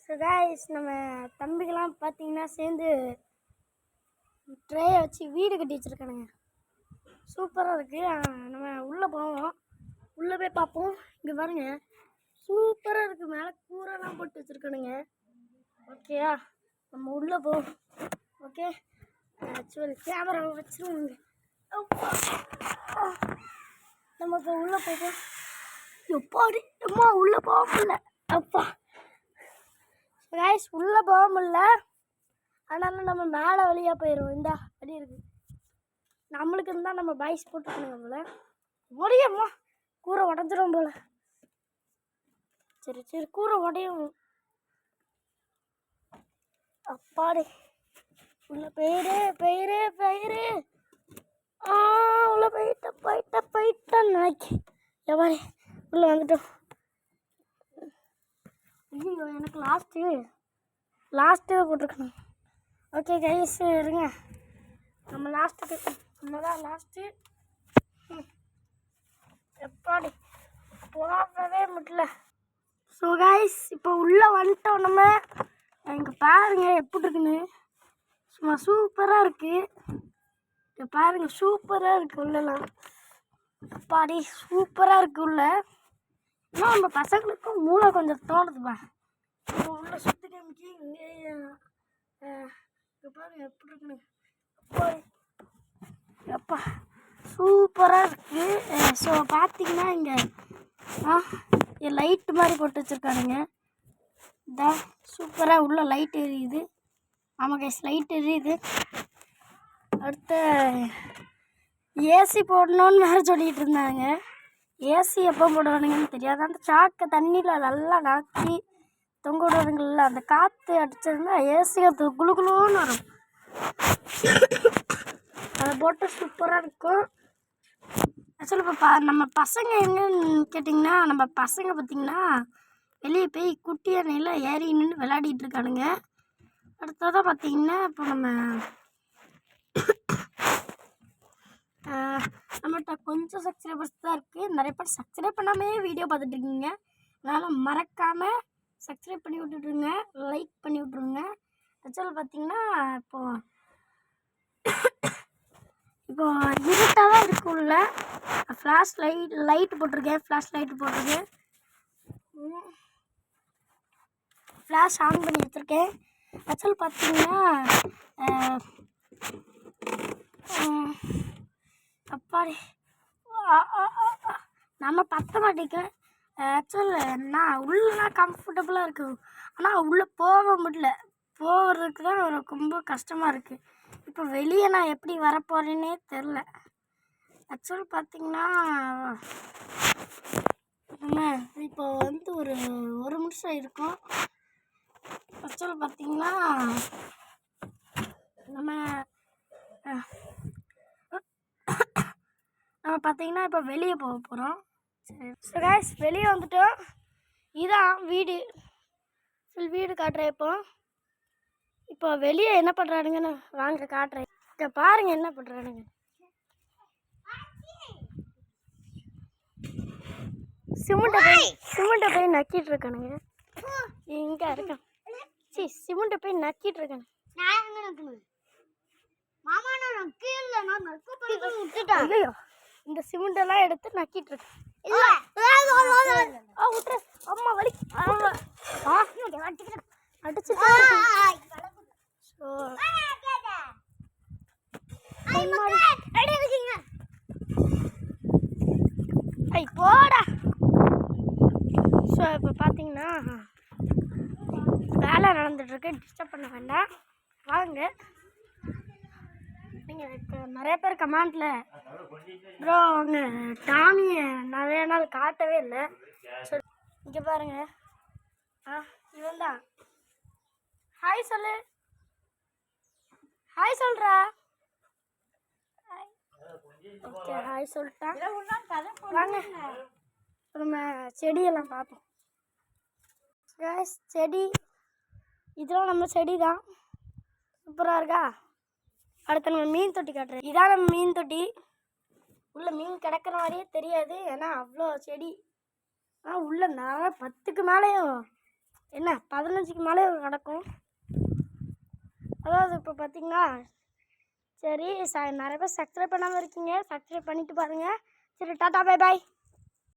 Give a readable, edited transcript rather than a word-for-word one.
So guys, நம்ம தம்பிக்கெல்லாம் பார்த்தீங்கன்னா சேர்ந்து ட்ரேயை வச்சு வீடு கட்டி வச்சுருக்கானுங்க. சூப்பராக இருக்குது. நம்ம உள்ளே போவோம், உள்ளே போய் பார்ப்போம். இங்கே பாருங்க, சூப்பராக இருக்குது. மேலே கூரைலாம் போட்டு வச்சுருக்கானுங்க. ஓகேயா, நம்ம உள்ளே போவோம். ஓகே, ஆக்சுவலி கேமரா வச்சுருவோங்க. நம்ம இப்போ உள்ளே போவோம். எப்பாடி அம்மா உள்ளே போக முடியல. அப்பா கைஸ், உள்ளே போக முடியல. அதனால நம்ம மேலே வழியாக போயிடுவோம். இந்த வழி இருக்குது. நம்மளுக்கு இருந்தால் நம்ம பாய்ஸ் போட்டுக்கணுங்க போல. முடியும்மா, கூரை உடஞ்சிரும் போல. சரி சரி, கூரை உடையும். அப்பாடி உள்ள பெயிரு உள்ள போயிட்டேன் நாய்க்கு. எவ்வாறு உள்ளே வந்துட்டோம். ஐயோ, எனக்கு லாஸ்ட்டு போட்டிருக்கணும். ஓகே கைஸ், இருங்க. நம்ம தான் லாஸ்ட்டு. எப்பாடி போகவே முடியல. ஸோ கைஸ், இப்போ உள்ளே வந்துட்டோம். நம்ம இங்கே பாருங்க எப்படி இருக்குன்னு. சும்மா சூப்பராக இருக்குது. இங்கே பாருங்க, சூப்பராக இருக்குது உள்ளலாம். எப்பாடி சூப்பராக இருக்குது உள்ள. இன்னும் நம்ம பசங்களுக்கும் மூளை கொஞ்சம் தோணுதுப்பா. உள்ள சுற்றி காமிக்கி இங்கே பாருங்க எப்படி இருக்குன்னு. எப்பா சூப்பராக இருக்குது. ஸோ பார்த்தீங்கன்னா இங்கே லைட்டு மாதிரி போட்டு வச்சுருக்கானுங்க. இதான் சூப்பராக உள்ள லைட் எரியுது. ஆமாம் கைஸ், லைட் எரியுது. அடுத்த ஏசி போடணுன்னு வேறு சொல்லிகிட்டு இருந்தாங்க. ஏசி எப்போ போடுவானுங்கன்னு தெரியாது. அந்த சாக்கை தண்ணியில் நல்லா நக்கி தொங்க விடுவானுங்கள்ல, அந்த காற்று அடிச்சதுன்னா ஏசி அது குளு குளுன்னு வரும். அதை போட்டு சூப்பராக இருக்கும். ஆக்சுவலி இப்போ நம்ம பசங்க எங்கன்னு கேட்டிங்கன்னா, நம்ம பசங்க பார்த்திங்கன்னா வெளியே போய் குட்டி அணையில் ஏறி நின்று விளையாடிட்டு இருக்கானுங்க. அடுத்ததான் பார்த்திங்கன்னா இப்போ நம்மகிட்ட கொஞ்சம் சப்ஸ்கிரைபர்ஸ் தான் இருக்குது. நிறைய பேர் சப்ஸ்கிரைப் பண்ணாமே வீடியோ பார்த்துட்ருக்கீங்க. அதனால் மறக்காமல் சப்ஸ்கிரைப் பண்ணி விட்டுட்ருங்க, லைக் பண்ணி விட்ருங்க. ஆக்சுவலி பார்த்திங்கன்னா இப்போது இருட்டாக தான் இருக்குள்ள. லைட்டு போட்டிருக்கேன். ஃப்ளாஷ் ஆன் பண்ணி வச்சுருக்கேன். ஆக்சுவலி பார்த்திங்கன்னா அப்பாடி நம்ம பற்ற மாட்டேங்க. ஆக்சுவலி நான் உள்ளே கம்ஃபர்டபுளாக இருக்குது. ஆனால் உள்ளே போக முடியல. போகிறதுக்கு தான் ரொம்ப கஷ்டமாக இருக்குது. இப்போ வெளியே நான் எப்படி வரப்போகிறேன்னே தெரில. ஆக்சுவலி பார்த்திங்கன்னா நம்ம இப்போ வந்து ஒரு நிமிஷம் இருக்கும். ஆக்சுவலி பார்த்திங்கன்னா நம்ம பார்த்திங்கன்னா இப்போ வெளியே போக போகிறோம். சரி, ஸோ கைஸ், வெளியே வந்துட்டோம். இதான் வீடு காட்டுறேன். இப்போ வெளியே என்ன பண்ணுறானுங்கன்னு வாங்க காட்டுறேன். இங்கே பாருங்கள் என்ன பண்ணுறானுங்க. சிமெண்ட்டை போய் நக்கிட்டு இருக்கானுங்க. இங்கே இருக்கான். சிமெண்ட்டை போய் நக்கிட்டு இருக்கானு. ஐயோ, இந்த சிமெண்டெல்லாம் எடுத்து நக்கிட்டு இருக்கேன். அம்மா வலி அடிச்சுட்டு போடா. ஸோ இப்போ பார்த்தீங்கன்னா வேலை நடந்துட்டுருக்கு. டிஸ்டர்ப் பண்ண வேண்டாம், வாங்க. நீங்கள் இப்போ நிறைய பேர் கமெண்ட்டில் ப்ரோ அவங்க டாமியை நிறைய நாள் காட்டவே இல்லை. ஸோ இங்கே பாருங்கள், இவன் தான். ஹாய் சொல்றா. ஓகே, ஹாய் சொல்லிட்டான். வாங்க நம்ம செடியெல்லாம் பார்ப்போம். செடி இதெல்லாம் நம்ம செடி தான். சூப்பராக இருக்கா. அடுத்து நம்ம மீன் தொட்டி காட்டுறேன். இதான் நம்ம மீன் தொட்டி. உள்ள மீன் கிடக்கிற மாதிரியே தெரியாது, ஏன்னா அவ்வளோ செடி. ஆனால் உள்ள நிறைய 10க்கு மேலேயும் என்ன 15க்கு மேலே நடக்கும். அதாவது இப்போ பார்த்தீங்களா, சரி நிறைய பேர் சப்ஸ்கிரைப் பண்ணாமல் இருக்கீங்க, சப்ஸ்கிரைப் பண்ணிவிட்டு பாருங்கள். சரி டாட்டா பை பாய்.